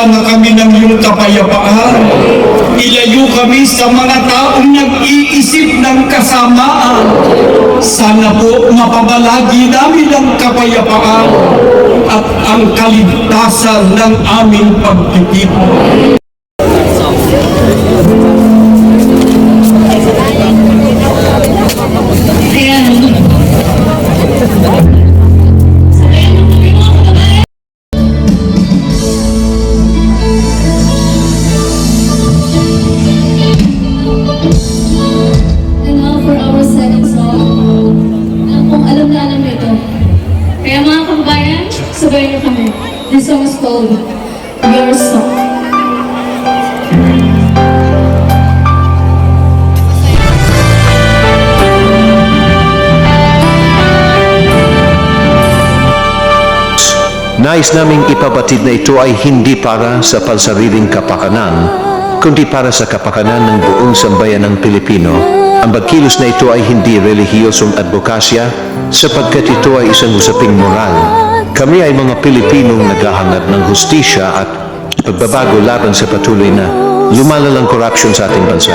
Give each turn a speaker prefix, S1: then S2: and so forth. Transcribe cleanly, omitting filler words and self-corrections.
S1: nga kami ng iyong kapayapaan. Ilayo kami sa mga taong nag-iisip ng kasamaan. Sana po mapabalagi namin ang kapayapaan at ang kaligtasan ng aming pagtitipon.
S2: And now for our second song. Kung alam na alam nito. Kaya mga kababayan, sabayan niyo kami. This song is called Your Song.
S3: Nais naming ipabatid na ito ay hindi para sa pansariling kapakanan, kundi para sa kapakanan ng buong sambayan ng Pilipino. Ang pagkilos na ito ay hindi relihiyosong advokasya, sapagkat ito ay isang usaping moral. Kami ay mga Pilipinong naghahanap ng hustisya at pagbabago laban sa patuloy na lumalalang korupsyon sa ating bansa.